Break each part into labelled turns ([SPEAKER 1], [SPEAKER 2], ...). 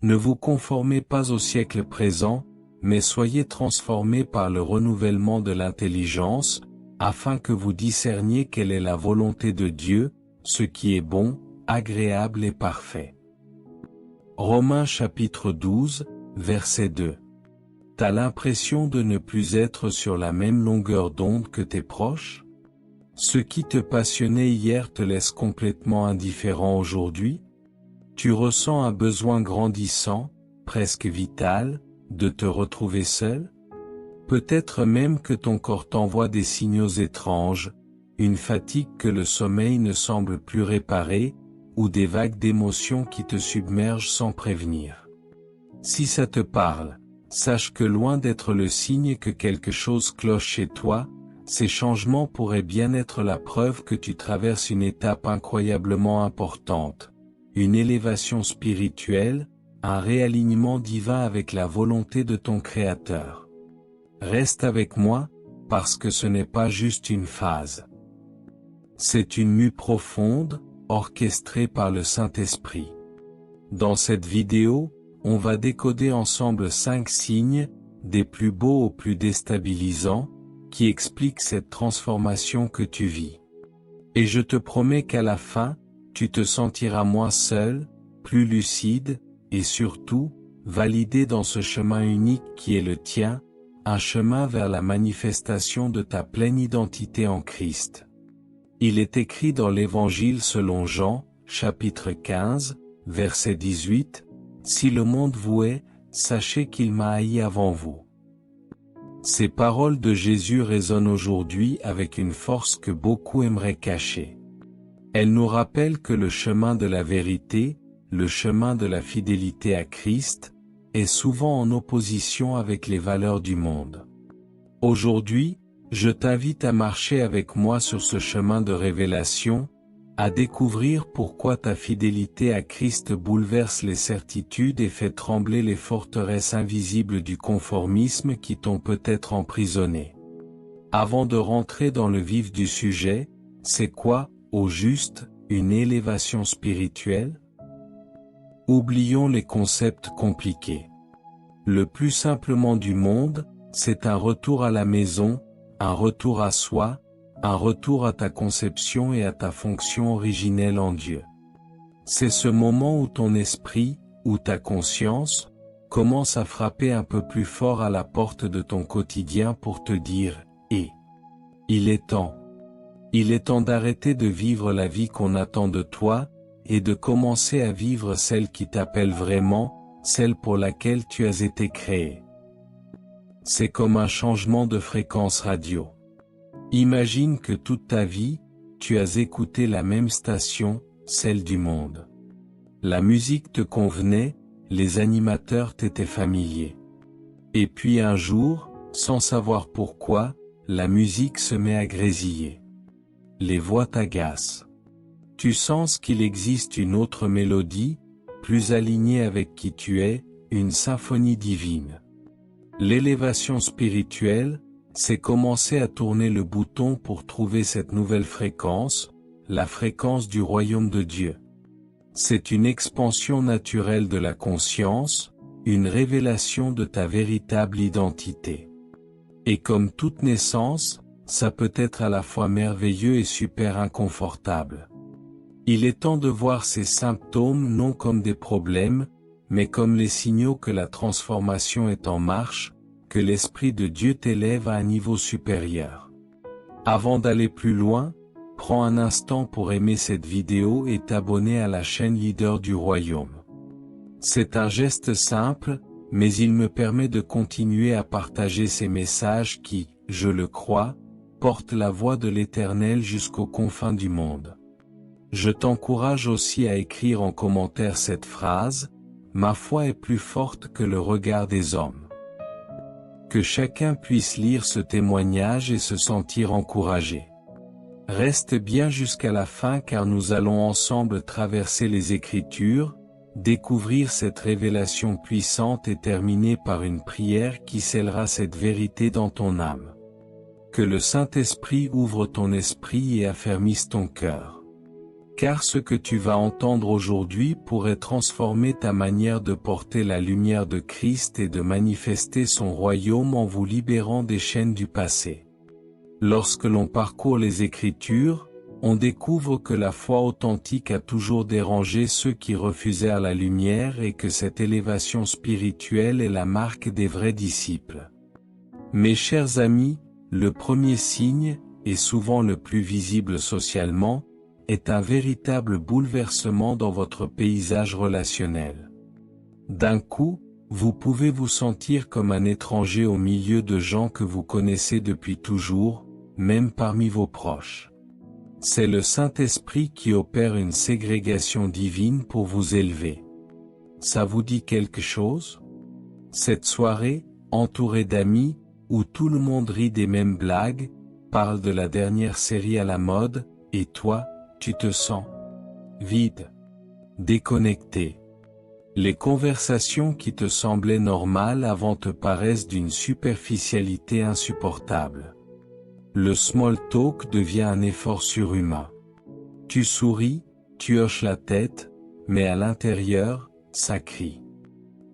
[SPEAKER 1] Ne vous conformez pas au siècle présent, mais soyez transformés par le renouvellement de l'intelligence, afin que vous discerniez quelle est la volonté de Dieu, ce qui est bon, agréable et parfait. Romains chapitre 12, verset 2. T'as l'impression de ne plus être sur la même longueur d'onde que tes proches? Ce qui te passionnait hier te laisse complètement indifférent aujourd'hui? Tu ressens un besoin grandissant, presque vital, de te retrouver seul? Peut-être même que ton corps t'envoie des signaux étranges, une fatigue que le sommeil ne semble plus réparer, ou des vagues d'émotions qui te submergent sans prévenir. Si ça te parle, sache que loin d'être le signe que quelque chose cloche chez toi, ces changements pourraient bien être la preuve que tu traverses une étape incroyablement importante, une élévation spirituelle, un réalignement divin avec la volonté de ton Créateur. Reste avec moi, parce que ce n'est pas juste une phase. C'est une mue profonde, orchestrée par le Saint-Esprit. Dans cette vidéo, on va décoder ensemble 5 signes, des plus beaux aux plus déstabilisants, qui expliquent cette transformation que tu vis. Et je te promets qu'à la fin, tu te sentiras moins seul, plus lucide, et surtout, validé dans ce chemin unique qui est le tien, un chemin vers la manifestation de ta pleine identité en Christ. Il est écrit dans l'Évangile selon Jean, chapitre 15, verset 18, « Si le monde vous hait, sachez qu'il m'a haï avant vous. » Ces paroles de Jésus résonnent aujourd'hui avec une force que beaucoup aimeraient cacher. Elles nous rappellent que le chemin de la vérité, le chemin de la fidélité à Christ, est souvent en opposition avec les valeurs du monde. Aujourd'hui, je t'invite à marcher avec moi sur ce chemin de révélation, à découvrir pourquoi ta fidélité à Christ bouleverse les certitudes et fait trembler les forteresses invisibles du conformisme qui t'ont peut-être emprisonné. Avant de rentrer dans le vif du sujet, c'est quoi, au juste, une élévation spirituelle? Oublions les concepts compliqués. Le plus simplement du monde, c'est un retour à la maison, un retour à soi, un retour à ta conception et à ta fonction originelle en Dieu. C'est ce moment où ton esprit, où ta conscience, commence à frapper un peu plus fort à la porte de ton quotidien pour te dire « Et il est temps. Il est temps d'arrêter de vivre la vie qu'on attend de toi, et de commencer à vivre celle qui t'appelle vraiment, celle pour laquelle tu as été créé. » C'est comme un changement de fréquence radio. Imagine que toute ta vie, tu as écouté la même station, celle du monde. La musique te convenait, les animateurs t'étaient familiers. Et puis un jour, sans savoir pourquoi, la musique se met à grésiller. Les voix t'agacent. Tu sens qu'il existe une autre mélodie, plus alignée avec qui tu es, une symphonie divine. L'élévation spirituelle, c'est commencer à tourner le bouton pour trouver cette nouvelle fréquence, la fréquence du royaume de Dieu. C'est une expansion naturelle de la conscience, une révélation de ta véritable identité. Et comme toute naissance, ça peut être à la fois merveilleux et super inconfortable. Il est temps de voir ces symptômes non comme des problèmes, mais comme les signaux que la transformation est en marche, que l'Esprit de Dieu t'élève à un niveau supérieur. Avant d'aller plus loin, prends un instant pour aimer cette vidéo et t'abonner à la chaîne Leader du Royaume. C'est un geste simple, mais il me permet de continuer à partager ces messages qui, je le crois, portent la voix de l'Éternel jusqu'aux confins du monde. Je t'encourage aussi à écrire en commentaire cette phrase, « Ma foi est plus forte que le regard des hommes ». Que chacun puisse lire ce témoignage et se sentir encouragé. Reste bien jusqu'à la fin car nous allons ensemble traverser les Écritures, découvrir cette révélation puissante et terminer par une prière qui scellera cette vérité dans ton âme. Que le Saint-Esprit ouvre ton esprit et affermisse ton cœur. Car ce que tu vas entendre aujourd'hui pourrait transformer ta manière de porter la lumière de Christ et de manifester son royaume en vous libérant des chaînes du passé. Lorsque l'on parcourt les Écritures, on découvre que la foi authentique a toujours dérangé ceux qui refusèrent la lumière et que cette élévation spirituelle est la marque des vrais disciples. Mes chers amis, le premier signe, et souvent le plus visible socialement, est un véritable bouleversement dans votre paysage relationnel. D'un coup, vous pouvez vous sentir comme un étranger au milieu de gens que vous connaissez depuis toujours, même parmi vos proches. C'est le Saint-Esprit qui opère une ségrégation divine pour vous élever. Ça vous dit quelque chose? Cette soirée, entourée d'amis, où tout le monde rit des mêmes blagues, parle de la dernière série à la mode, et toi, tu te sens vide, déconnecté. Les conversations qui te semblaient normales avant te paraissent d'une superficialité insupportable. Le small talk devient un effort surhumain. Tu souris, tu hoches la tête, mais à l'intérieur, ça crie.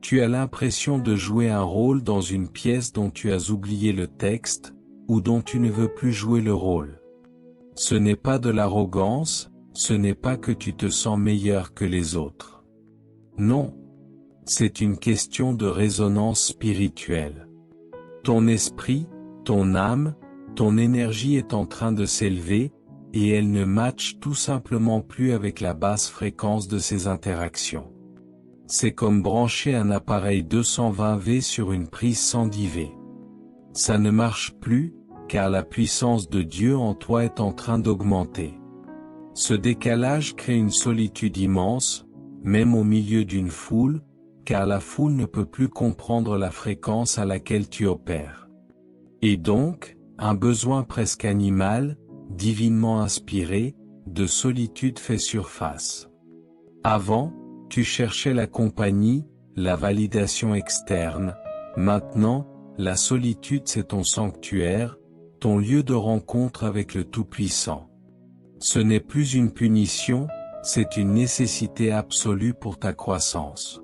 [SPEAKER 1] Tu as l'impression de jouer un rôle dans une pièce dont tu as oublié le texte, ou dont tu ne veux plus jouer le rôle. Ce n'est pas de l'arrogance, ce n'est pas que tu te sens meilleur que les autres. Non. C'est une question de résonance spirituelle. Ton esprit, ton âme, ton énergie est en train de s'élever, et elle ne matche tout simplement plus avec la basse fréquence de ces interactions. C'est comme brancher un appareil 220V sur une prise 110V. Ça ne marche plus, car la puissance de Dieu en toi est en train d'augmenter. Ce décalage crée une solitude immense, même au milieu d'une foule, car la foule ne peut plus comprendre la fréquence à laquelle tu opères. Et donc, un besoin presque animal, divinement inspiré, de solitude fait surface. Avant, tu cherchais la compagnie, la validation externe. Maintenant, la solitude c'est ton sanctuaire, ton lieu de rencontre avec le Tout-Puissant. Ce n'est plus une punition, c'est une nécessité absolue pour ta croissance.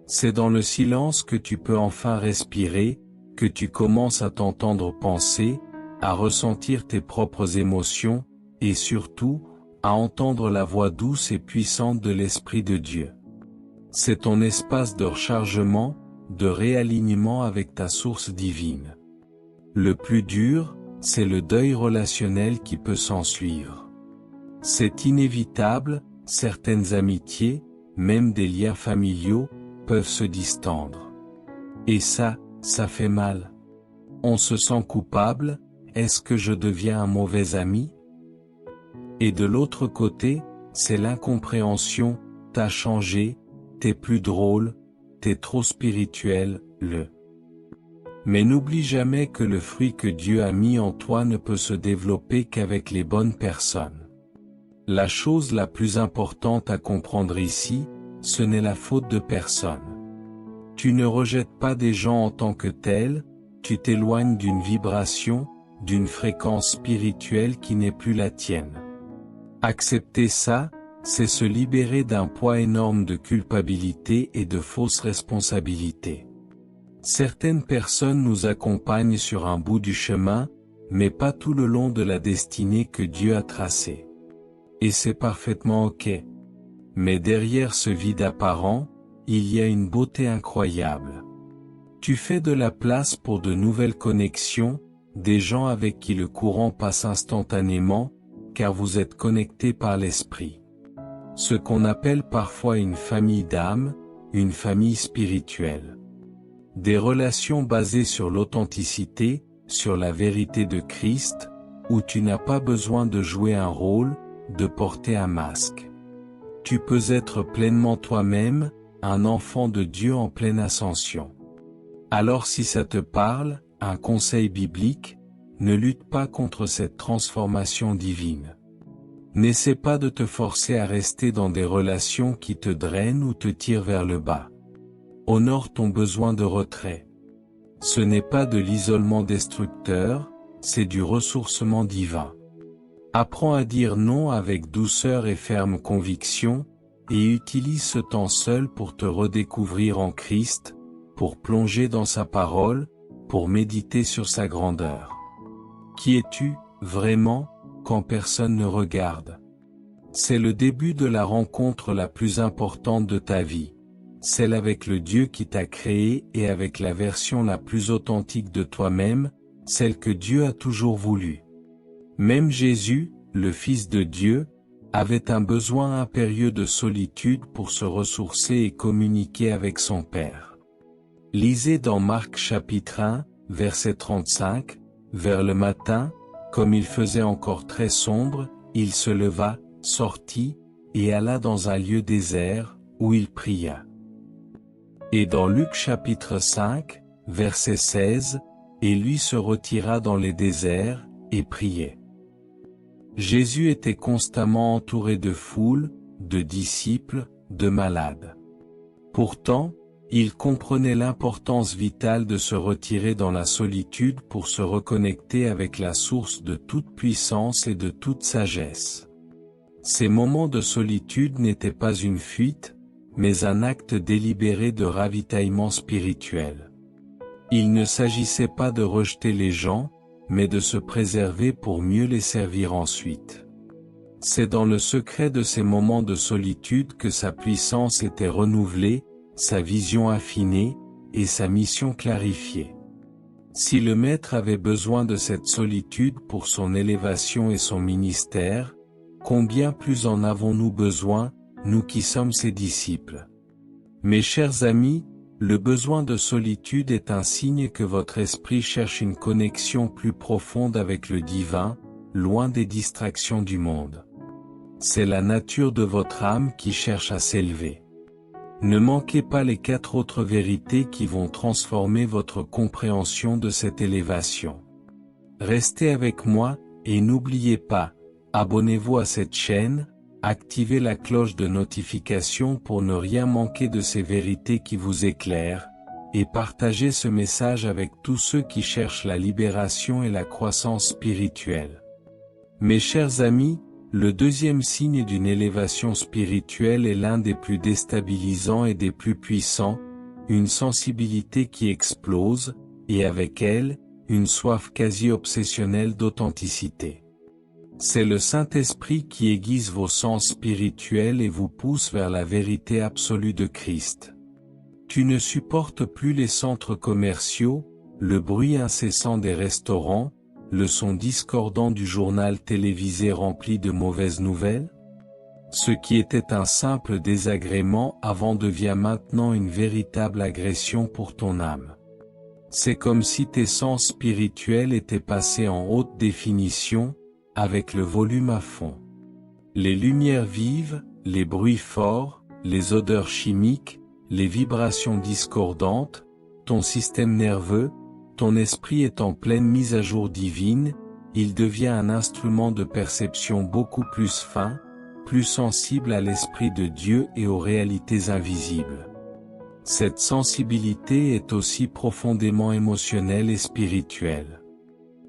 [SPEAKER 1] C'est dans le silence que tu peux enfin respirer, que tu commences à t'entendre penser, à ressentir tes propres émotions, et surtout, à entendre la voix douce et puissante de l'Esprit de Dieu. C'est ton espace de rechargement, de réalignement avec ta source divine. Le plus dur, c'est le deuil relationnel qui peut s'ensuivre. C'est inévitable, certaines amitiés, même des liens familiaux, peuvent se distendre. Et ça fait mal. On se sent coupable, est-ce que je deviens un mauvais ami? Et de l'autre côté, c'est l'incompréhension, t'as changé, t'es plus drôle, t'es trop spirituel, Mais n'oublie jamais que le fruit que Dieu a mis en toi ne peut se développer qu'avec les bonnes personnes. La chose la plus importante à comprendre ici, ce n'est la faute de personne. Tu ne rejettes pas des gens en tant que tels, tu t'éloignes d'une vibration, d'une fréquence spirituelle qui n'est plus la tienne. Accepter ça, c'est se libérer d'un poids énorme de culpabilité et de fausses responsabilités. Certaines personnes nous accompagnent sur un bout du chemin, mais pas tout le long de la destinée que Dieu a tracée. Et c'est parfaitement ok. Mais derrière ce vide apparent, il y a une beauté incroyable. Tu fais de la place pour de nouvelles connexions, des gens avec qui le courant passe instantanément, car vous êtes connectés par l'esprit. Ce qu'on appelle parfois une famille d'âme, une famille spirituelle. Des relations basées sur l'authenticité, sur la vérité de Christ, où tu n'as pas besoin de jouer un rôle, de porter un masque. Tu peux être pleinement toi-même, un enfant de Dieu en pleine ascension. Alors si ça te parle, un conseil biblique, ne lutte pas contre cette transformation divine. N'essaie pas de te forcer à rester dans des relations qui te drainent ou te tirent vers le bas. Honore ton besoin de retrait. Ce n'est pas de l'isolement destructeur, c'est du ressourcement divin. Apprends à dire non avec douceur et ferme conviction, et utilise ce temps seul pour te redécouvrir en Christ, pour plonger dans sa parole, pour méditer sur sa grandeur. Qui es-tu, vraiment, quand personne ne regarde? C'est le début de la rencontre la plus importante de ta vie, celle avec le Dieu qui t'a créé et avec la version la plus authentique de toi-même, celle que Dieu a toujours voulu. Même Jésus, le Fils de Dieu, avait un besoin impérieux de solitude pour se ressourcer et communiquer avec son Père. Lisez dans Marc chapitre 1, verset 35, vers le matin, comme il faisait encore très sombre, il se leva, sortit, et alla dans un lieu désert, où il pria. Et dans Luc chapitre 5, verset 16, et lui se retira dans les déserts, et priait. Jésus était constamment entouré de foules, de disciples, de malades. Pourtant, il comprenait l'importance vitale de se retirer dans la solitude pour se reconnecter avec la source de toute puissance et de toute sagesse. Ces moments de solitude n'étaient pas une fuite, mais un acte délibéré de ravitaillement spirituel. Il ne s'agissait pas de rejeter les gens, mais de se préserver pour mieux les servir ensuite. C'est dans le secret de ces moments de solitude que sa puissance était renouvelée, sa vision affinée, et sa mission clarifiée. Si le Maître avait besoin de cette solitude pour son élévation et son ministère, combien plus en avons-nous besoin, nous qui sommes ses disciples? Mes chers amis, le besoin de solitude est un signe que votre esprit cherche une connexion plus profonde avec le divin, loin des distractions du monde. C'est la nature de votre âme qui cherche à s'élever. Ne manquez pas les 4 autres vérités qui vont transformer votre compréhension de cette élévation. Restez avec moi, et n'oubliez pas, abonnez-vous à cette chaîne, activez la cloche de notification pour ne rien manquer de ces vérités qui vous éclairent, et partagez ce message avec tous ceux qui cherchent la libération et la croissance spirituelle. Mes chers amis, le deuxième signe d'une élévation spirituelle est l'un des plus déstabilisants et des plus puissants, une sensibilité qui explose, et avec elle, une soif quasi obsessionnelle d'authenticité. C'est le Saint-Esprit qui aiguise vos sens spirituels et vous pousse vers la vérité absolue de Christ. Tu ne supportes plus les centres commerciaux, le bruit incessant des restaurants, le son discordant du journal télévisé rempli de mauvaises nouvelles? Ce qui était un simple désagrément avant devient maintenant une véritable agression pour ton âme. C'est comme si tes sens spirituels étaient passés en haute définition, avec le volume à fond. Les lumières vives, les bruits forts, les odeurs chimiques, les vibrations discordantes, ton système nerveux, ton esprit est en pleine mise à jour divine, il devient un instrument de perception beaucoup plus fin, plus sensible à l'Esprit de Dieu et aux réalités invisibles. Cette sensibilité est aussi profondément émotionnelle et spirituelle.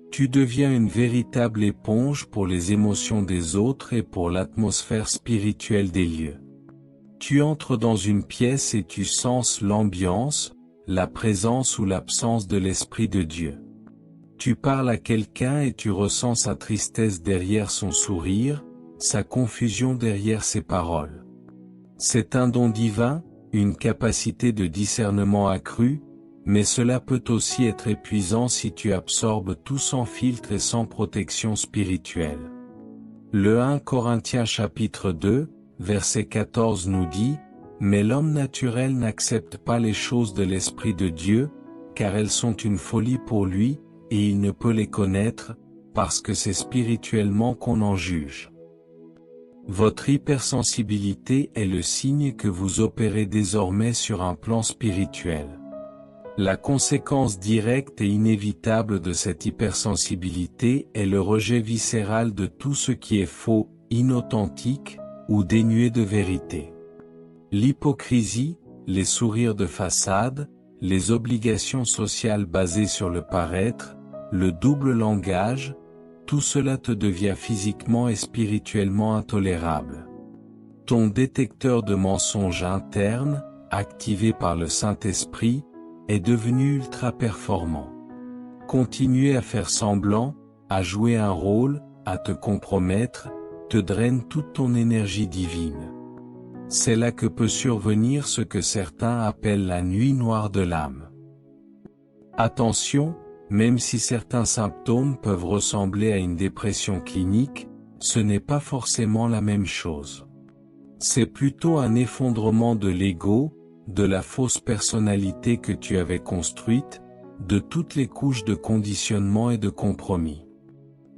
[SPEAKER 1] Tu deviens une véritable éponge pour les émotions des autres et pour l'atmosphère spirituelle des lieux. Tu entres dans une pièce et tu sens l'ambiance, la présence ou l'absence de l'Esprit de Dieu. Tu parles à quelqu'un et tu ressens sa tristesse derrière son sourire, sa confusion derrière ses paroles. C'est un don divin, une capacité de discernement accrue, mais cela peut aussi être épuisant si tu absorbes tout sans filtre et sans protection spirituelle. Le 1 Corinthiens chapitre 2, verset 14 nous dit, « Mais l'homme naturel n'accepte pas les choses de l'Esprit de Dieu, car elles sont une folie pour lui, et il ne peut les connaître, parce que c'est spirituellement qu'on en juge. » Votre hypersensibilité est le signe que vous opérez désormais sur un plan spirituel. La conséquence directe et inévitable de cette hypersensibilité est le rejet viscéral de tout ce qui est faux, inauthentique, ou dénué de vérité. L'hypocrisie, les sourires de façade, les obligations sociales basées sur le paraître, le double langage, tout cela te devient physiquement et spirituellement intolérable. Ton détecteur de mensonges interne, activé par le Saint-Esprit, est devenu ultra performant. Continuer à faire semblant, à jouer un rôle, à te compromettre, te draine toute ton énergie divine. C'est là que peut survenir ce que certains appellent la nuit noire de l'âme. Attention, même si certains symptômes peuvent ressembler à une dépression clinique, ce n'est pas forcément la même chose. C'est plutôt un effondrement de l'ego, de la fausse personnalité que tu avais construite, de toutes les couches de conditionnement et de compromis.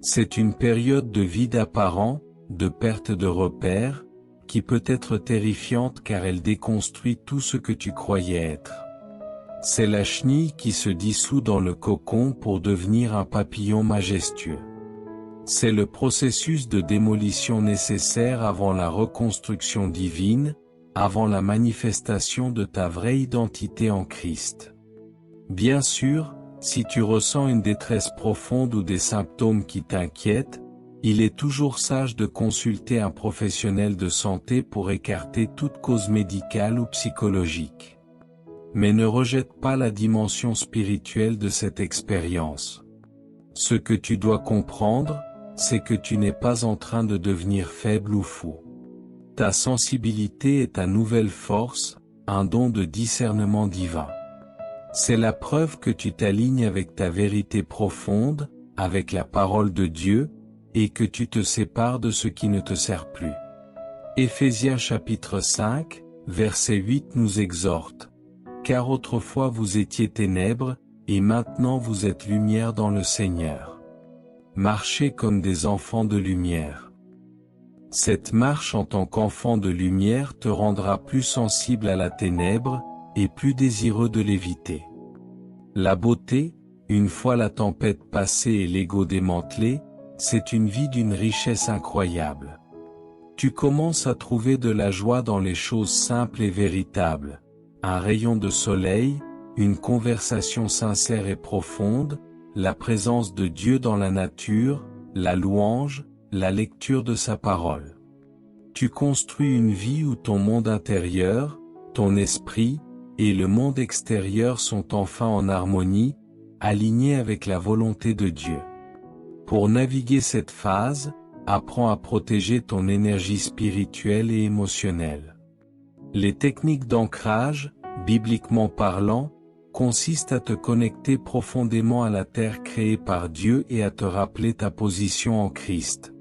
[SPEAKER 1] C'est une période de vide apparent, de perte de repères, qui peut être terrifiante car elle déconstruit tout ce que tu croyais être. C'est la chenille qui se dissout dans le cocon pour devenir un papillon majestueux. C'est le processus de démolition nécessaire avant la reconstruction divine, avant la manifestation de ta vraie identité en Christ. Bien sûr, si tu ressens une détresse profonde ou des symptômes qui t'inquiètent, il est toujours sage de consulter un professionnel de santé pour écarter toute cause médicale ou psychologique. Mais ne rejette pas la dimension spirituelle de cette expérience. Ce que tu dois comprendre, c'est que tu n'es pas en train de devenir faible ou fou. Ta sensibilité est ta nouvelle force, un don de discernement divin. C'est la preuve que tu t'alignes avec ta vérité profonde, avec la parole de Dieu, et que tu te sépares de ce qui ne te sert plus. Éphésiens chapitre 5, verset 8 nous exhorte. Car autrefois vous étiez ténèbres, et maintenant vous êtes lumière dans le Seigneur. Marchez comme des enfants de lumière. Cette marche en tant qu'enfant de lumière te rendra plus sensible à la ténèbre, et plus désireux de l'éviter. La beauté, une fois la tempête passée et l'ego démantelé, c'est une vie d'une richesse incroyable. Tu commences à trouver de la joie dans les choses simples et véritables. Un rayon de soleil, une conversation sincère et profonde, la présence de Dieu dans la nature, la louange, la lecture de sa parole. Tu construis une vie où ton monde intérieur, ton esprit, et le monde extérieur sont enfin en harmonie, alignés avec la volonté de Dieu. Pour naviguer cette phase, apprends à protéger ton énergie spirituelle et émotionnelle. Les techniques d'ancrage, bibliquement parlant, consistent à te connecter profondément à la terre créée par Dieu et à te rappeler ta position en Christ.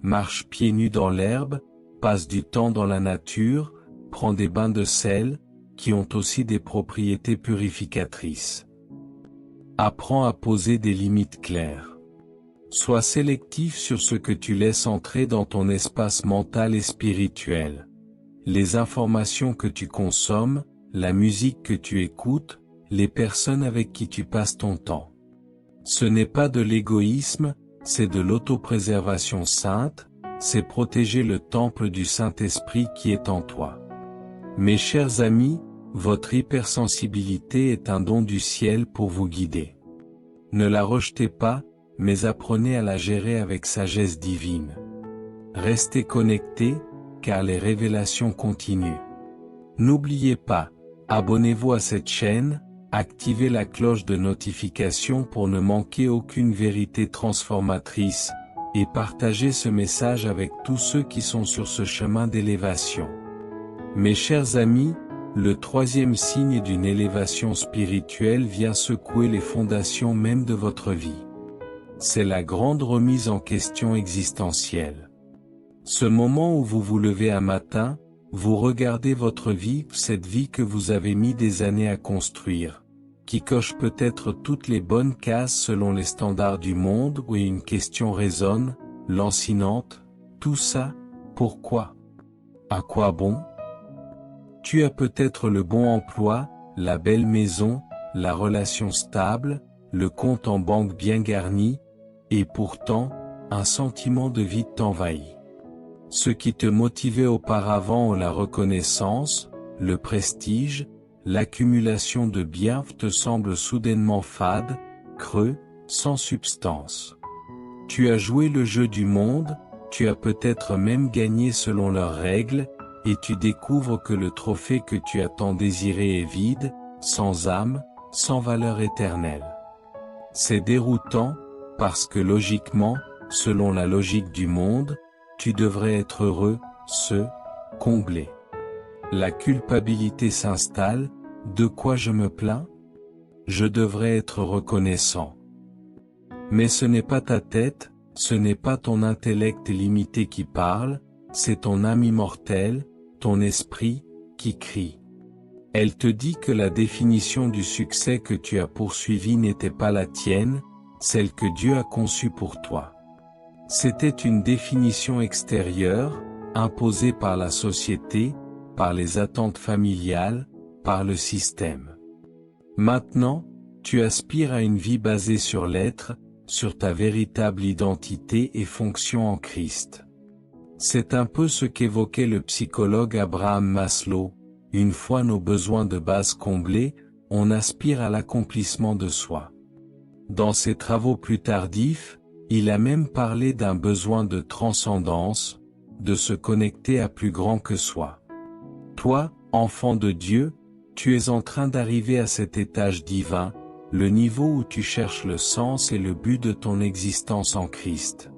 [SPEAKER 1] Marche pieds nus dans l'herbe, passe du temps dans la nature, prends des bains de sel, qui ont aussi des propriétés purificatrices. Apprends à poser des limites claires. Sois sélectif sur ce que tu laisses entrer dans ton espace mental et spirituel. Les informations que tu consommes, la musique que tu écoutes, les personnes avec qui tu passes ton temps. Ce n'est pas de l'égoïsme, c'est de l'autopréservation sainte, c'est protéger le temple du Saint-Esprit qui est en toi. Mes chers amis, votre hypersensibilité est un don du ciel pour vous guider. Ne la rejetez pas, mais apprenez à la gérer avec sagesse divine. Restez connectés, car les révélations continuent. N'oubliez pas, abonnez-vous à cette chaîne, activez la cloche de notification pour ne manquer aucune vérité transformatrice, et partagez ce message avec tous ceux qui sont sur ce chemin d'élévation. Mes chers amis, le troisième signe d'une élévation spirituelle vient secouer les fondations même de votre vie. C'est la grande remise en question existentielle. Ce moment où vous vous levez un matin, vous regardez votre vie, cette vie que vous avez mis des années à construire, qui coche peut-être toutes les bonnes cases selon les standards du monde, où une question résonne, lancinante, tout ça, pourquoi? À quoi bon? Tu as peut-être le bon emploi, la belle maison, la relation stable, le compte en banque bien garni, et pourtant, un sentiment de vide t'envahit. Ce qui te motivait auparavant, la reconnaissance, le prestige, l'accumulation de biens te semble soudainement fade, creux, sans substance. Tu as joué le jeu du monde, tu as peut-être même gagné selon leurs règles, et tu découvres que le trophée que tu as tant désiré est vide, sans âme, sans valeur éternelle. C'est déroutant, parce que logiquement, selon la logique du monde, tu devrais être heureux, comblé. La culpabilité s'installe, de quoi je me plains? Je devrais être reconnaissant. Mais ce n'est pas ta tête, ce n'est pas ton intellect limité qui parle, c'est ton âme immortelle, ton esprit, qui crie. Elle te dit que la définition du succès que tu as poursuivi n'était pas la tienne, celle que Dieu a conçue pour toi. C'était une définition extérieure, imposée par la société, par les attentes familiales, par le système. Maintenant, tu aspires à une vie basée sur l'être, sur ta véritable identité et fonction en Christ. C'est un peu ce qu'évoquait le psychologue Abraham Maslow. Une fois nos besoins de base comblés, on aspire à l'accomplissement de soi. Dans ses travaux plus tardifs, il a même parlé d'un besoin de transcendance, de se connecter à plus grand que soi. Toi, enfant de Dieu, tu es en train d'arriver à cet étage divin, le niveau où tu cherches le sens et le but de ton existence en Christ.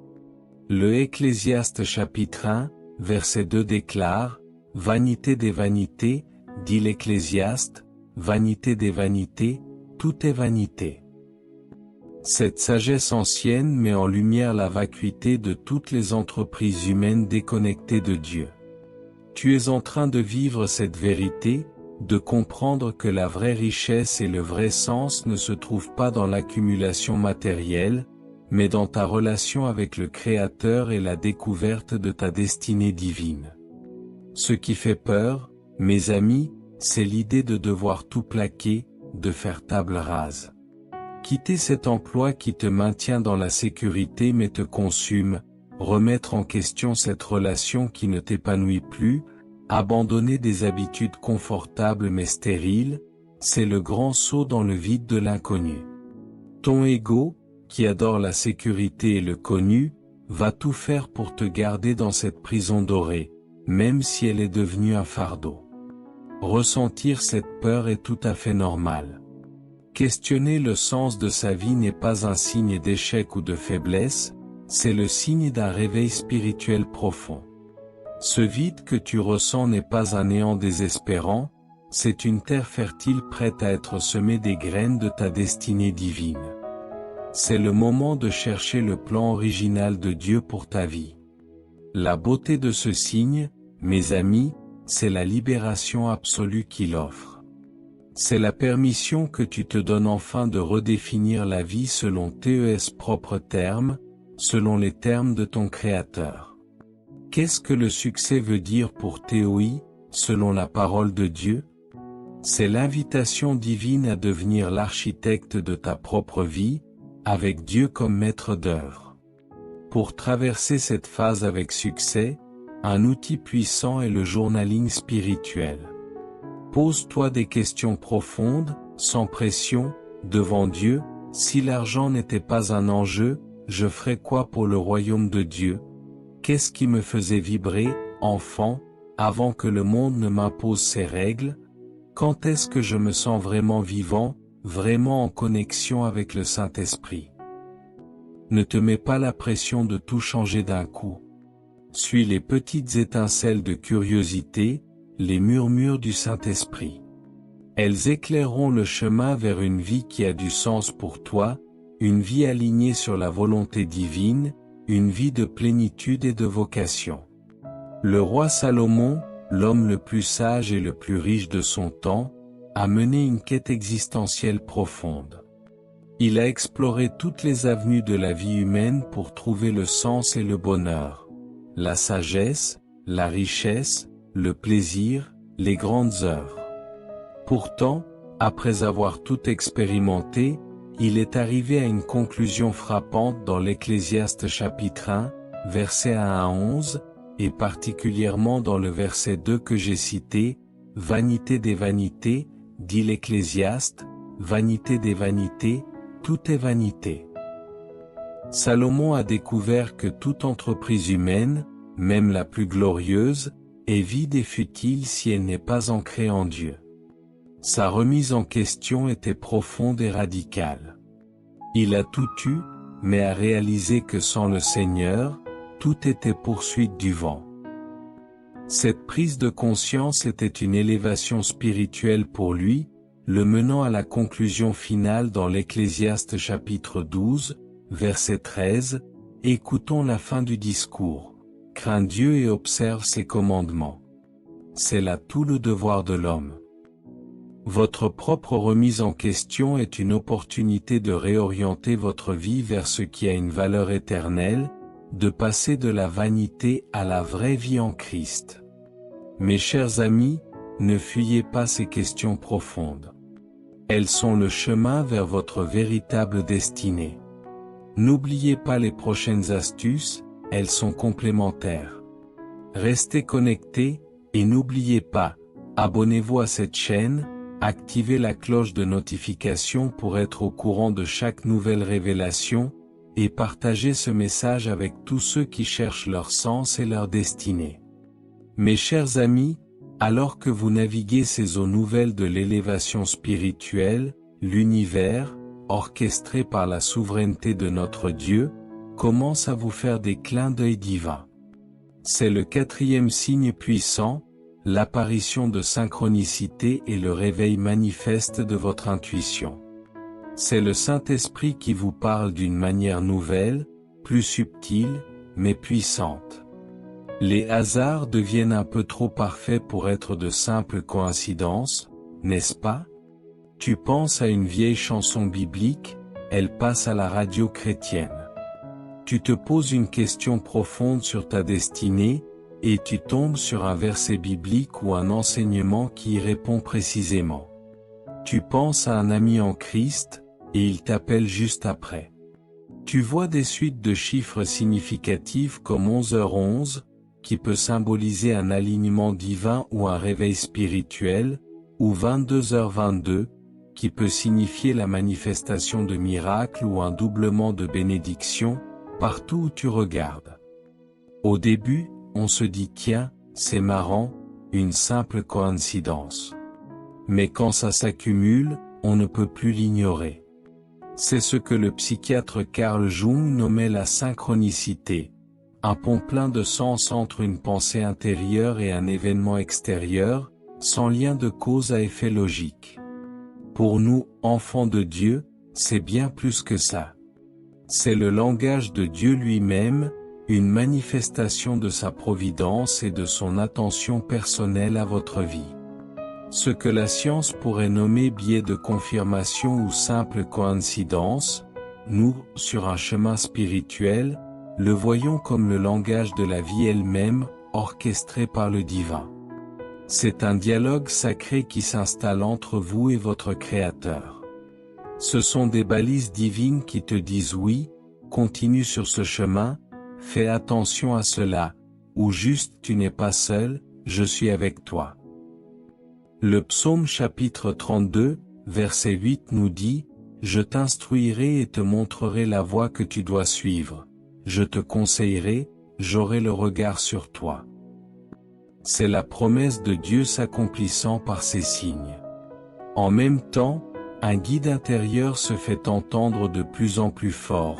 [SPEAKER 1] Le Ecclésiaste chapitre 1, verset 2 déclare, « Vanité des vanités, dit l'Ecclésiaste, vanité des vanités, tout est vanité. » Cette sagesse ancienne met en lumière la vacuité de toutes les entreprises humaines déconnectées de Dieu. Tu es en train de vivre cette vérité, de comprendre que la vraie richesse et le vrai sens ne se trouvent pas dans l'accumulation matérielle, mais dans ta relation avec le Créateur et la découverte de ta destinée divine. Ce qui fait peur, mes amis, c'est l'idée de devoir tout plaquer, de faire table rase. Quitter cet emploi qui te maintient dans la sécurité mais te consume, remettre en question cette relation qui ne t'épanouit plus, abandonner des habitudes confortables mais stériles, c'est le grand saut dans le vide de l'inconnu. Ton ego, qui adore la sécurité et le connu, va tout faire pour te garder dans cette prison dorée, même si elle est devenue un fardeau. Ressentir cette peur est tout à fait normal. Questionner le sens de sa vie n'est pas un signe d'échec ou de faiblesse, c'est le signe d'un réveil spirituel profond. Ce vide que tu ressens n'est pas un néant désespérant, c'est une terre fertile prête à être semée des graines de ta destinée divine. C'est le moment de chercher le plan original de Dieu pour ta vie. La beauté de ce signe, mes amis, c'est la libération absolue qu'il offre. C'est la permission que tu te donnes enfin de redéfinir la vie selon tes propres termes, selon les termes de ton Créateur. Qu'est-ce que le succès veut dire pour TOI, selon la parole de Dieu? C'est l'invitation divine à devenir l'architecte de ta propre vie, avec Dieu comme maître d'œuvre. Pour traverser cette phase avec succès, un outil puissant est le journaling spirituel. Pose-toi des questions profondes, sans pression, devant Dieu. Si l'argent n'était pas un enjeu, je ferais quoi pour le royaume de Dieu? Qu'est-ce qui me faisait vibrer, enfant, avant que le monde ne m'impose ses règles? Quand est-ce que je me sens vraiment vivant, vraiment en connexion avec le Saint-Esprit? Ne te mets pas la pression de tout changer d'un coup. Suis les petites étincelles de curiosité, les murmures du Saint-Esprit. Elles éclaireront le chemin vers une vie qui a du sens pour toi, une vie alignée sur la volonté divine, une vie de plénitude et de vocation. Le roi Salomon, l'homme le plus sage et le plus riche de son temps, a mené une quête existentielle profonde. Il a exploré toutes les avenues de la vie humaine pour trouver le sens et le bonheur, la sagesse, la richesse, le plaisir, les grandes œuvres. Pourtant, après avoir tout expérimenté, il est arrivé à une conclusion frappante dans l'Ecclésiaste chapitre 1, versets 1 à 11, et particulièrement dans le verset 2 que j'ai cité, « Vanité des vanités, dit l'Ecclésiaste, vanité des vanités, tout est vanité. » Salomon a découvert que toute entreprise humaine, même la plus glorieuse, est vide et futile si elle n'est pas ancrée en Dieu. Sa remise en question était profonde et radicale. Il a tout eu, mais a réalisé que sans le Seigneur, tout était poursuite du vent. Cette prise de conscience était une élévation spirituelle pour lui, le menant à la conclusion finale dans l'Ecclésiaste chapitre 12, verset 13, écoutons la fin du discours. Crains Dieu et observe ses commandements. C'est là tout le devoir de l'homme. Votre propre remise en question est une opportunité de réorienter votre vie vers ce qui a une valeur éternelle, de passer de la vanité à la vraie vie en Christ. Mes chers amis, ne fuyez pas ces questions profondes. Elles sont le chemin vers votre véritable destinée. N'oubliez pas les prochaines astuces, elles sont complémentaires. Restez connectés, et n'oubliez pas, abonnez-vous à cette chaîne, activez la cloche de notification pour être au courant de chaque nouvelle révélation, et partagez ce message avec tous ceux qui cherchent leur sens et leur destinée. Mes chers amis, alors que vous naviguez ces eaux nouvelles de l'élévation spirituelle, l'univers, orchestré par la souveraineté de notre Dieu, commence à vous faire des clins d'œil divins. C'est le 4e signe puissant, l'apparition de synchronicité et le réveil manifeste de votre intuition. C'est le Saint-Esprit qui vous parle d'une manière nouvelle, plus subtile, mais puissante. Les hasards deviennent un peu trop parfaits pour être de simples coïncidences, n'est-ce pas? Tu penses à une vieille chanson biblique, elle passe à la radio chrétienne. Tu te poses une question profonde sur ta destinée, et tu tombes sur un verset biblique ou un enseignement qui y répond précisément. Tu penses à un ami en Christ, et il t'appelle juste après. Tu vois des suites de chiffres significatifs comme 11h11, qui peut symboliser un alignement divin ou un réveil spirituel, ou 22h22, qui peut signifier la manifestation de miracles ou un doublement de bénédictions, partout où tu regardes. Au début, on se dit tiens, c'est marrant, une simple coïncidence. Mais quand ça s'accumule, on ne peut plus l'ignorer. C'est ce que le psychiatre Carl Jung nommait la synchronicité, un pont plein de sens entre une pensée intérieure et un événement extérieur, sans lien de cause à effet logique. Pour nous, enfants de Dieu, c'est bien plus que ça. C'est le langage de Dieu lui-même, une manifestation de sa providence et de son attention personnelle à votre vie. Ce que la science pourrait nommer biais de confirmation ou simple coïncidence, nous, sur un chemin spirituel, le voyons comme le langage de la vie elle-même, orchestré par le divin. C'est un dialogue sacré qui s'installe entre vous et votre Créateur. Ce sont des balises divines qui te disent oui, continue sur ce chemin, fais attention à cela, ou juste tu n'es pas seul, je suis avec toi. Le psaume chapitre 32, verset 8 nous dit, « Je t'instruirai et te montrerai la voie que tu dois suivre. Je te conseillerai, j'aurai le regard sur toi. » C'est la promesse de Dieu s'accomplissant par ces signes. En même temps, un guide intérieur se fait entendre de plus en plus fort.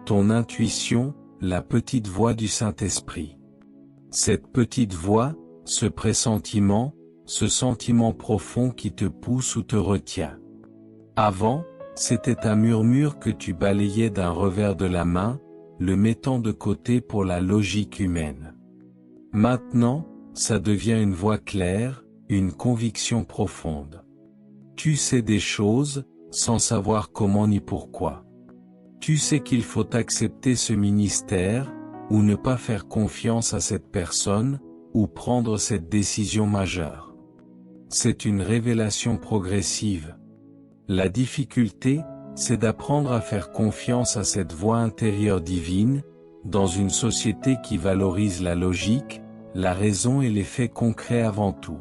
[SPEAKER 1] Ton intuition, la petite voix du Saint-Esprit. Cette petite voix, ce pressentiment, ce sentiment profond qui te pousse ou te retient. Avant, c'était un murmure que tu balayais d'un revers de la main, le mettant de côté pour la logique humaine. Maintenant, ça devient une voix claire, une conviction profonde. Tu sais des choses, sans savoir comment ni pourquoi. Tu sais qu'il faut accepter ce ministère, ou ne pas faire confiance à cette personne, ou prendre cette décision majeure. C'est une révélation progressive. La difficulté, c'est d'apprendre à faire confiance à cette voix intérieure divine, dans une société qui valorise la logique, la raison et les faits concrets avant tout.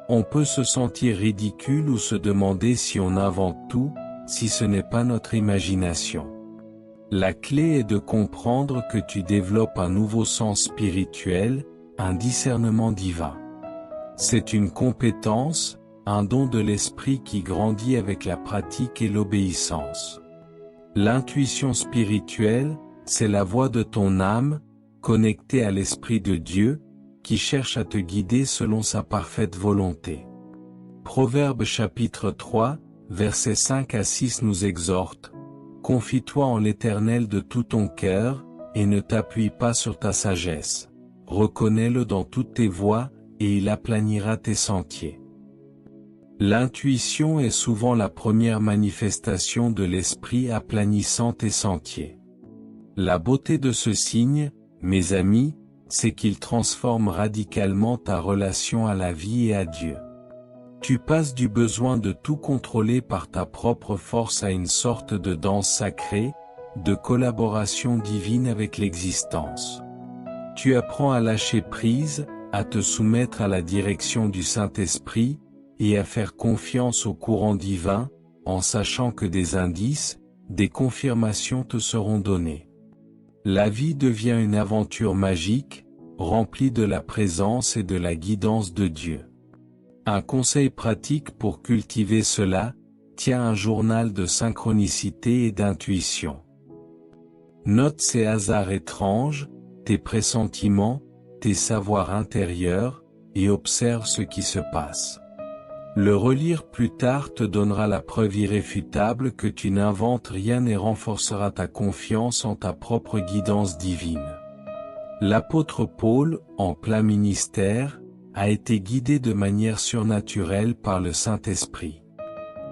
[SPEAKER 1] On peut se sentir ridicule ou se demander si on invente tout, si ce n'est pas notre imagination. La clé est de comprendre que tu développes un nouveau sens spirituel, un discernement divin. C'est une compétence, un don de l'esprit qui grandit avec la pratique et l'obéissance. L'intuition spirituelle, c'est la voix de ton âme, connectée à l'Esprit de Dieu, qui cherche à te guider selon sa parfaite volonté. Proverbes chapitre 3, versets 5 à 6 nous exhorte: confie-toi en l'Éternel de tout ton cœur, et ne t'appuie pas sur ta sagesse. Reconnais-le dans toutes tes voies, et il aplanira tes sentiers. L'intuition est souvent la première manifestation de l'esprit aplanissant tes sentiers. La beauté de ce signe, mes amis, c'est qu'il transforme radicalement ta relation à la vie et à Dieu. Tu passes du besoin de tout contrôler par ta propre force à une sorte de danse sacrée, de collaboration divine avec l'existence. Tu apprends à lâcher prise, à te soumettre à la direction du Saint-Esprit, et à faire confiance au courant divin, en sachant que des indices, des confirmations te seront donnés. La vie devient une aventure magique, remplie de la présence et de la guidance de Dieu. Un conseil pratique pour cultiver cela: tiens un journal de synchronicité et d'intuition. Note ces hasards étranges, tes pressentiments, tes savoirs intérieurs, et observe ce qui se passe. Le relire plus tard te donnera la preuve irréfutable que tu n'inventes rien et renforcera ta confiance en ta propre guidance divine. L'apôtre Paul, en plein ministère, a été guidé de manière surnaturelle par le Saint-Esprit.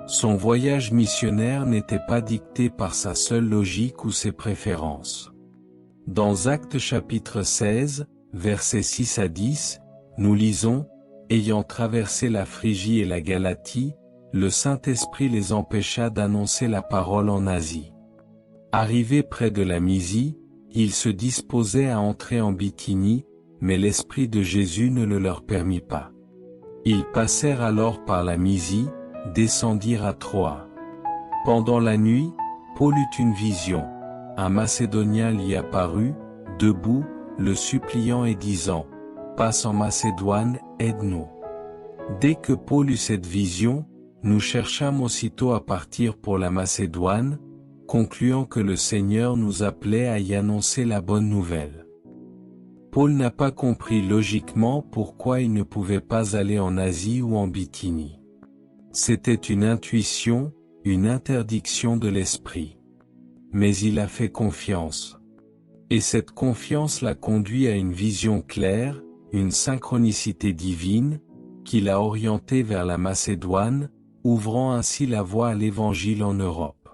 [SPEAKER 1] Son voyage missionnaire n'était pas dicté par sa seule logique ou ses préférences. Dans Actes chapitre 16, versets 6 à 10, nous lisons: ayant traversé la Phrygie et la Galatie, le Saint-Esprit les empêcha d'annoncer la parole en Asie. Arrivés près de la Mysie, ils se disposaient à entrer en Bithynie, mais l'Esprit de Jésus ne le leur permit pas. Ils passèrent alors par la Mysie, descendirent à Troie. Pendant la nuit, Paul eut une vision. Un Macédonien l'y apparut, debout, le suppliant et disant: passe en Macédoine, aide-nous. Dès que Paul eut cette vision, nous cherchâmes aussitôt à partir pour la Macédoine, concluant que le Seigneur nous appelait à y annoncer la bonne nouvelle. Paul n'a pas compris logiquement pourquoi il ne pouvait pas aller en Asie ou en Bithynie. C'était une intuition, une interdiction de l'esprit. Mais il a fait confiance. Et cette confiance l'a conduit à une vision claire, une synchronicité divine, qui l'a orienté vers la Macédoine, ouvrant ainsi la voie à l'Évangile en Europe.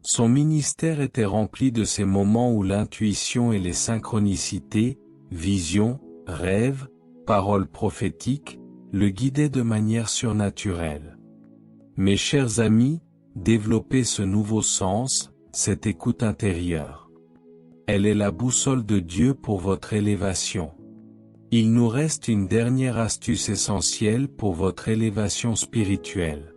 [SPEAKER 1] Son ministère était rempli de ces moments où l'intuition et les synchronicités, visions, rêves, paroles prophétiques, le guidaient de manière surnaturelle. Mes chers amis, développez ce nouveau sens, cette écoute intérieure. Elle est la boussole de Dieu pour votre élévation. Il nous reste une dernière astuce essentielle pour votre élévation spirituelle.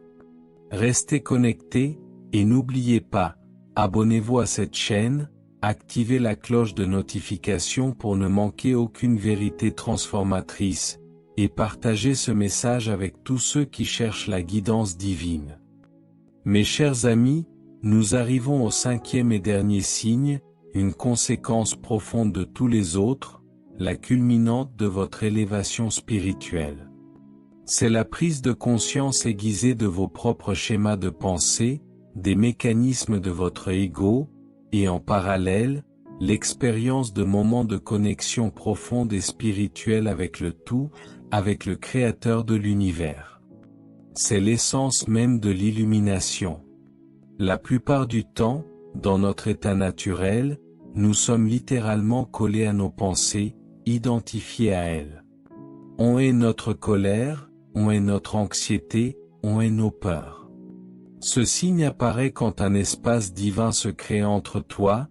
[SPEAKER 1] Restez connectés, et n'oubliez pas, abonnez-vous à cette chaîne, activez la cloche de notification pour ne manquer aucune vérité transformatrice, et partagez ce message avec tous ceux qui cherchent la guidance divine. Mes chers amis, nous arrivons au 5e et dernier signe, une conséquence profonde de tous les autres, la culminante de votre élévation spirituelle. C'est la prise de conscience aiguisée de vos propres schémas de pensée, des mécanismes de votre ego, et en parallèle, l'expérience de moments de connexion profonde et spirituelle avec le tout, avec le Créateur de l'univers. C'est l'essence même de l'illumination. La plupart du temps, dans notre état naturel, nous sommes littéralement collés à nos pensées, identifiés à elles. On est notre colère, on est notre anxiété, on est nos peurs. Ce signe apparaît quand un espace divin se crée entre toi,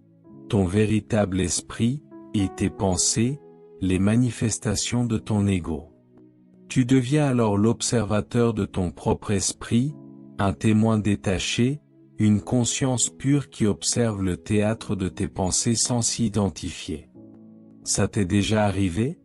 [SPEAKER 1] ton véritable esprit, et tes pensées, les manifestations de ton ego. Tu deviens alors l'observateur de ton propre esprit, un témoin détaché, une conscience pure qui observe le théâtre de tes pensées sans s'y identifier. Ça t'est déjà arrivé?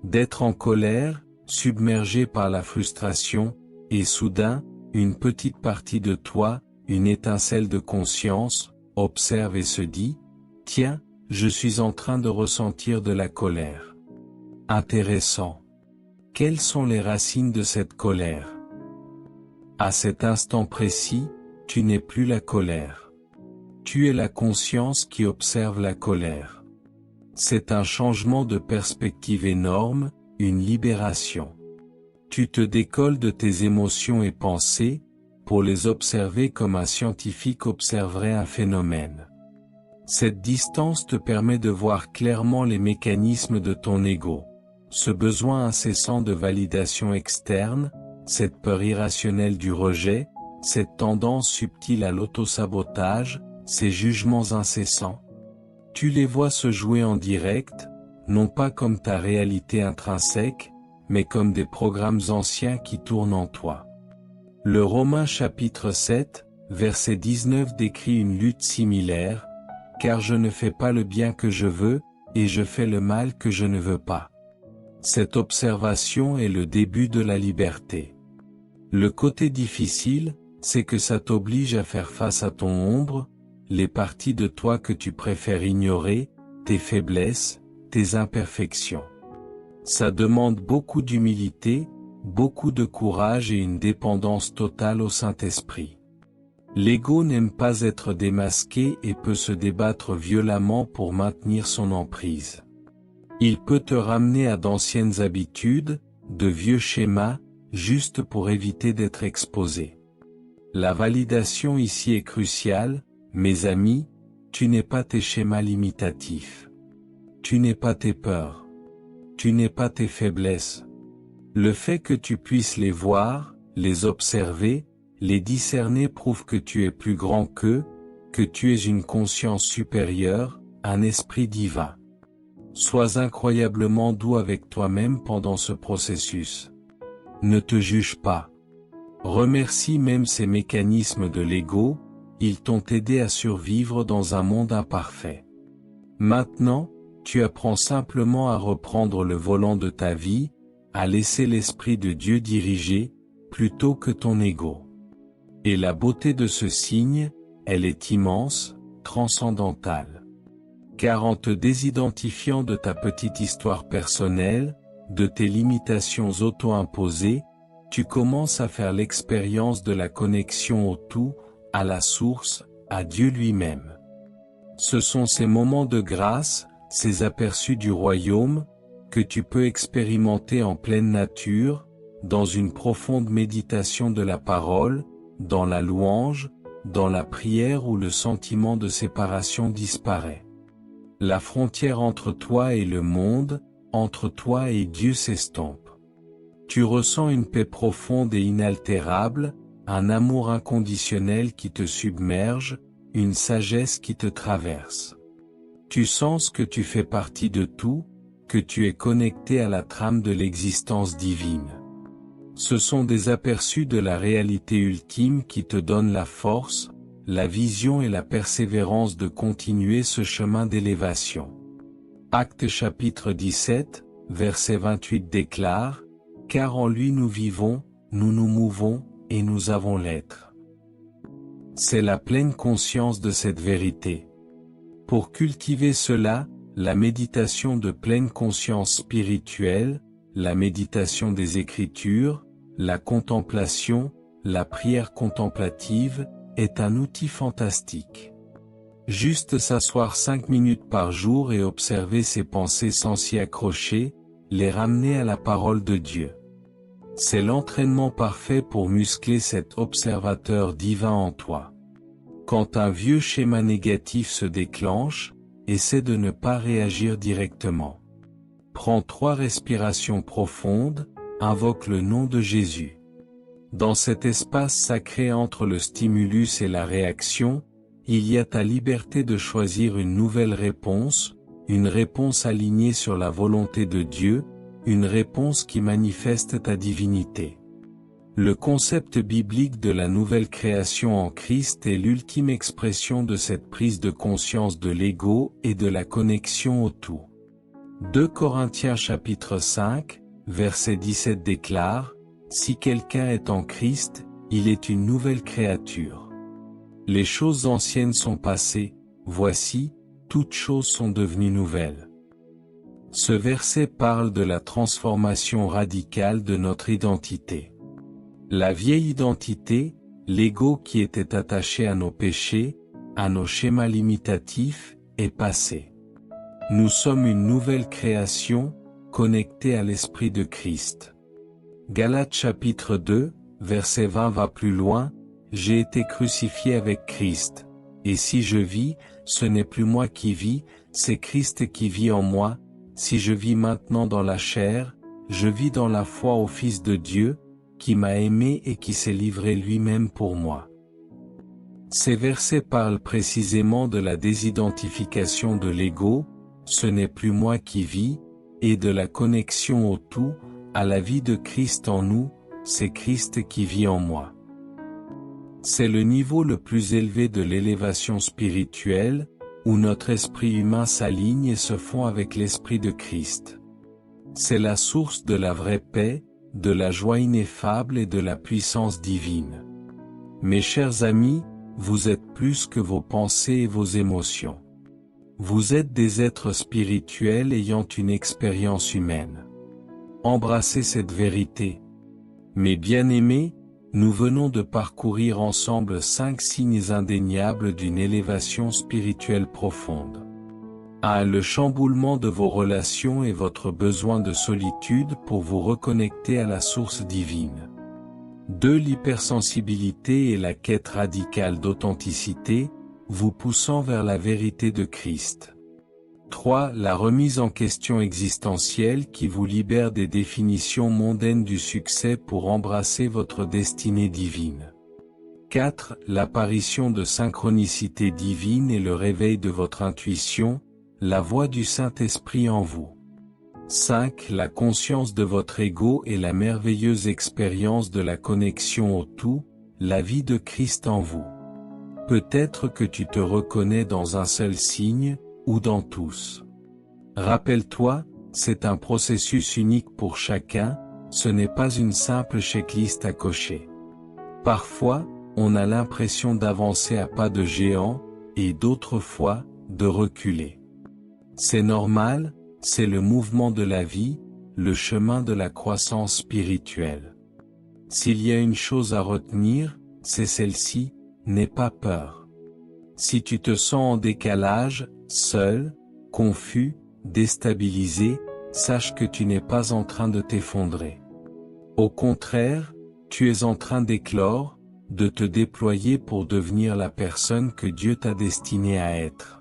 [SPEAKER 1] D'être en colère, submergé par la frustration, et soudain, une petite partie de toi, une étincelle de conscience, observe et se dit, « Tiens, je suis en train de ressentir de la colère. » Intéressant. Quelles sont les racines de cette colère? À cet instant précis, tu n'es plus la colère. Tu es la conscience qui observe la colère. C'est un changement de perspective énorme, une libération. Tu te décolles de tes émotions et pensées, pour les observer comme un scientifique observerait un phénomène. Cette distance te permet de voir clairement les mécanismes de ton ego. Ce besoin incessant de validation externe, cette peur irrationnelle du rejet, cette tendance subtile à l'autosabotage, ces jugements incessants. Tu les vois se jouer en direct, non pas comme ta réalité intrinsèque, mais comme des programmes anciens qui tournent en toi. Le Romains chapitre 7, verset 19 décrit une lutte similaire, « Car je ne fais pas le bien que je veux, et je fais le mal que je ne veux pas. » Cette observation est le début de la liberté. Le côté difficile, c'est que ça t'oblige à faire face à ton ombre, les parties de toi que tu préfères ignorer, tes faiblesses, tes imperfections. Ça demande beaucoup d'humilité, beaucoup de courage et une dépendance totale au Saint-Esprit. L'ego n'aime pas être démasqué et peut se débattre violemment pour maintenir son emprise. Il peut te ramener à d'anciennes habitudes, de vieux schémas, juste pour éviter d'être exposé. La validation ici est cruciale, mes amis, tu n'es pas tes schémas limitatifs. Tu n'es pas tes peurs. Tu n'es pas tes faiblesses. Le fait que tu puisses les voir, les observer, les discerner prouve que tu es plus grand qu'eux, que tu es une conscience supérieure, un esprit divin. Sois incroyablement doux avec toi-même pendant ce processus. Ne te juge pas. Remercie même ces mécanismes de l'ego, ils t'ont aidé à survivre dans un monde imparfait. Maintenant, tu apprends simplement à reprendre le volant de ta vie, à laisser l'Esprit de Dieu diriger, plutôt que ton ego. Et la beauté de ce signe, elle est immense, transcendantale. Car en te désidentifiant de ta petite histoire personnelle, de tes limitations auto-imposées, tu commences à faire l'expérience de la connexion au tout, à la source, à Dieu lui-même. Ce sont ces moments de grâce, ces aperçus du royaume, que tu peux expérimenter en pleine nature, dans une profonde méditation de la parole, dans la louange, dans la prière où le sentiment de séparation disparaît. La frontière entre toi et le monde, entre toi et Dieu s'estompe. Tu ressens une paix profonde et inaltérable, un amour inconditionnel qui te submerge, une sagesse qui te traverse. Tu sens que tu fais partie de tout, que tu es connecté à la trame de l'existence divine. Ce sont des aperçus de la réalité ultime qui te donnent la force, la vision et la persévérance de continuer ce chemin d'élévation. Actes chapitre 17, verset 28 déclare, « Car en lui nous vivons, nous nous mouvons, et nous avons l'être. » C'est la pleine conscience de cette vérité. Pour cultiver cela, la méditation de pleine conscience spirituelle, la méditation des Écritures, la contemplation, la prière contemplative, est un outil fantastique. Juste s'asseoir 5 minutes par jour et observer ses pensées sans s'y accrocher, les ramener à la parole de Dieu. C'est l'entraînement parfait pour muscler cet observateur divin en toi. Quand un vieux schéma négatif se déclenche, essaie de ne pas réagir directement. Prends 3 respirations profondes, invoque le nom de Jésus. Dans cet espace sacré entre le stimulus et la réaction, il y a ta liberté de choisir une nouvelle réponse, une réponse alignée sur la volonté de Dieu, une réponse qui manifeste ta divinité. Le concept biblique de la nouvelle création en Christ est l'ultime expression de cette prise de conscience de l'ego et de la connexion au tout. 2 Corinthiens chapitre 5, verset 17 déclare, « Si quelqu'un est en Christ, il est une nouvelle créature. Les choses anciennes sont passées, voici, toutes choses sont devenues nouvelles. » Ce verset parle de la transformation radicale de notre identité. La vieille identité, l'ego qui était attaché à nos péchés, à nos schémas limitatifs, est passé. Nous sommes une nouvelle création, connectée à l'Esprit de Christ. Galates chapitre 2, verset 20 va plus loin, « J'ai été crucifié avec Christ, et si je vis, ce n'est plus moi qui vis, c'est Christ qui vit en moi, si je vis maintenant dans la chair, je vis dans la foi au Fils de Dieu, qui m'a aimé et qui s'est livré lui-même pour moi. » Ces versets parlent précisément de la désidentification de l'ego, ce n'est plus moi qui vis, et de la connexion au tout, à la vie de Christ en nous, c'est Christ qui vit en moi. C'est le niveau le plus élevé de l'élévation spirituelle, où notre esprit humain s'aligne et se fond avec l'esprit de Christ. C'est la source de la vraie paix, de la joie ineffable et de la puissance divine. Mes chers amis, vous êtes plus que vos pensées et vos émotions. Vous êtes des êtres spirituels ayant une expérience humaine. Embrassez cette vérité. Mes bien-aimés, nous venons de parcourir ensemble 5 signes indéniables d'une élévation spirituelle profonde. 1. Le chamboulement de vos relations et votre besoin de solitude pour vous reconnecter à la source divine. 2. L'hypersensibilité et la quête radicale d'authenticité, vous poussant vers la vérité de Christ. 3. La remise en question existentielle qui vous libère des définitions mondaines du succès pour embrasser votre destinée divine. 4. L'apparition de synchronicité divine et le réveil de votre intuition, la voix du Saint-Esprit en vous. 5. La conscience de votre ego et la merveilleuse expérience de la connexion au tout, la vie de Christ en vous. Peut-être que tu te reconnais dans un seul signe, ou dans tous. Rappelle-toi, c'est un processus unique pour chacun, ce n'est pas une simple checklist à cocher. Parfois, on a l'impression d'avancer à pas de géant, et d'autres fois, de reculer. C'est normal, c'est le mouvement de la vie, le chemin de la croissance spirituelle. S'il y a une chose à retenir, c'est celle-ci, n'aie pas peur. Si tu te sens en décalage, seul, confus, déstabilisé, sache que tu n'es pas en train de t'effondrer. Au contraire, tu es en train d'éclore, de te déployer pour devenir la personne que Dieu t'a destinée à être.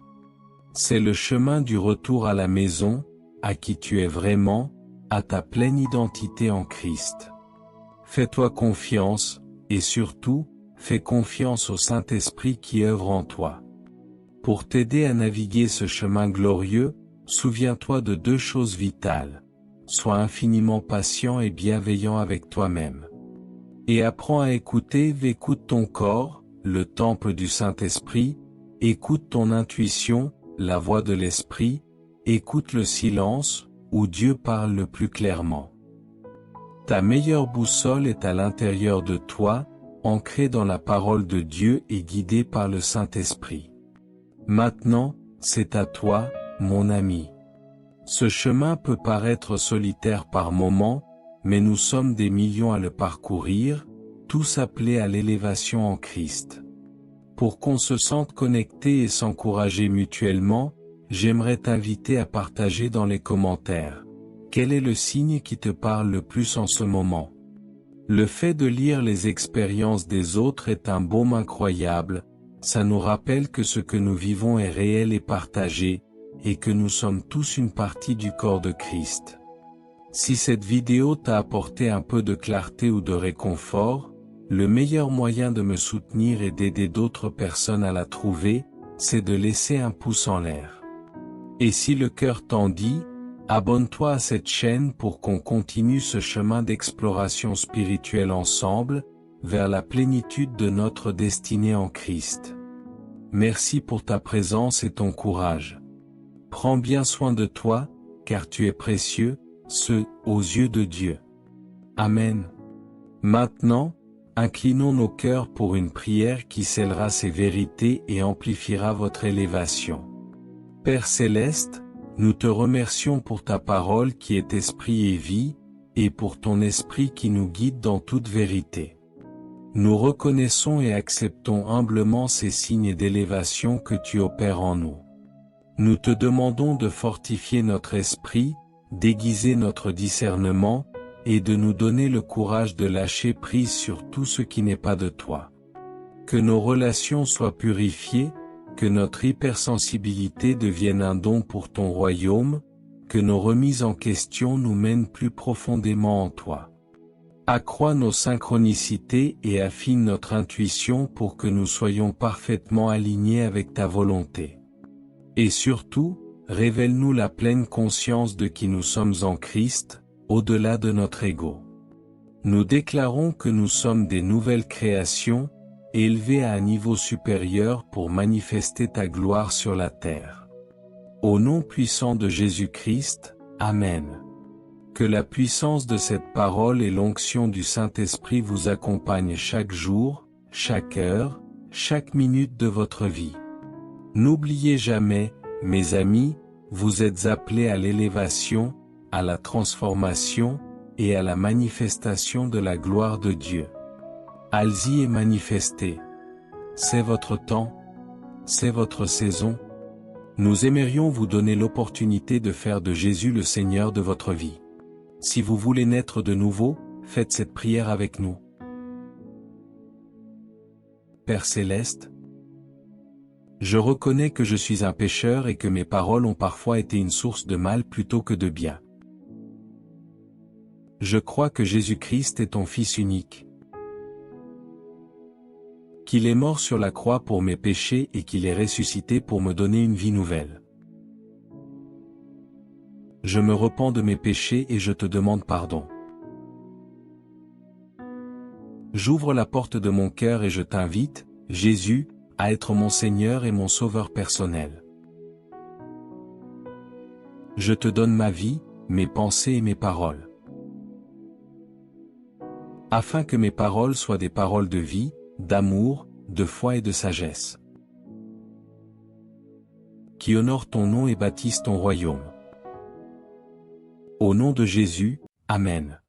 [SPEAKER 1] C'est le chemin du retour à la maison, à qui tu es vraiment, à ta pleine identité en Christ. Fais-toi confiance, et surtout, fais confiance au Saint-Esprit qui œuvre en toi. Pour t'aider à naviguer ce chemin glorieux, souviens-toi de 2 choses vitales. Sois infiniment patient et bienveillant avec toi-même. Et apprends à écouter, écoute ton corps, le temple du Saint-Esprit, écoute ton intuition, la voix de l'Esprit, écoute le silence, où Dieu parle le plus clairement. Ta meilleure boussole est à l'intérieur de toi, ancrée dans la parole de Dieu et guidée par le Saint-Esprit. Maintenant, c'est à toi, mon ami. Ce chemin peut paraître solitaire par moments, mais nous sommes des millions à le parcourir, tous appelés à l'élévation en Christ. Pour qu'on se sente connecté et s'encourager mutuellement, j'aimerais t'inviter à partager dans les commentaires. Quel est le signe qui te parle le plus en ce moment? Le fait de lire les expériences des autres est un baume incroyable, ça nous rappelle que ce que nous vivons est réel et partagé, et que nous sommes tous une partie du corps de Christ. Si cette vidéo t'a apporté un peu de clarté ou de réconfort, le meilleur moyen de me soutenir et d'aider d'autres personnes à la trouver, c'est de laisser un pouce en l'air. Et si le cœur t'en dit, Abonne-toi à cette chaîne pour qu'on continue ce chemin d'exploration spirituelle ensemble, vers la plénitude de notre destinée en Christ. Merci pour ta présence et ton courage. Prends bien soin de toi, car tu es précieux, aux yeux de Dieu. Amen. Maintenant, inclinons nos cœurs pour une prière qui scellera ces vérités et amplifiera votre élévation. Père céleste, nous te remercions pour ta parole qui est esprit et vie, et pour ton esprit qui nous guide dans toute vérité. Nous reconnaissons et acceptons humblement ces signes d'élévation que tu opères en nous. Nous te demandons de fortifier notre esprit, d'aiguiser notre discernement, et de nous donner le courage de lâcher prise sur tout ce qui n'est pas de toi. Que nos relations soient purifiées, que notre hypersensibilité devienne un don pour ton royaume, que nos remises en question nous mènent plus profondément en toi. Accrois nos synchronicités et affine notre intuition pour que nous soyons parfaitement alignés avec ta volonté. Et surtout, révèle-nous la pleine conscience de qui nous sommes en Christ, au-delà de notre ego. Nous déclarons que nous sommes des nouvelles créations, élevées à un niveau supérieur pour manifester ta gloire sur la terre. Au nom puissant de Jésus-Christ, Amen. Que la puissance de cette parole et l'onction du Saint-Esprit vous accompagnent chaque jour, chaque heure, chaque minute de votre vie. N'oubliez jamais, mes amis, vous êtes appelés à l'élévation, à la transformation, et à la manifestation de la gloire de Dieu. Allez-y et manifestez. C'est votre temps. C'est votre saison. Nous aimerions vous donner l'opportunité de faire de Jésus le Seigneur de votre vie. Si vous voulez naître de nouveau, faites cette prière avec nous. Père céleste, je reconnais que je suis un pécheur et que mes paroles ont parfois été une source de mal plutôt que de bien. Je crois que Jésus-Christ est ton Fils unique, qu'il est mort sur la croix pour mes péchés et qu'il est ressuscité pour me donner une vie nouvelle. Je me repens de mes péchés et je te demande pardon. J'ouvre la porte de mon cœur et je t'invite, Jésus, à être mon Seigneur et mon Sauveur personnel. Je te donne ma vie, mes pensées et mes paroles. Afin que mes paroles soient des paroles de vie, d'amour, de foi et de sagesse, qui honorent ton nom et bâtissent ton royaume. Au nom de Jésus, Amen.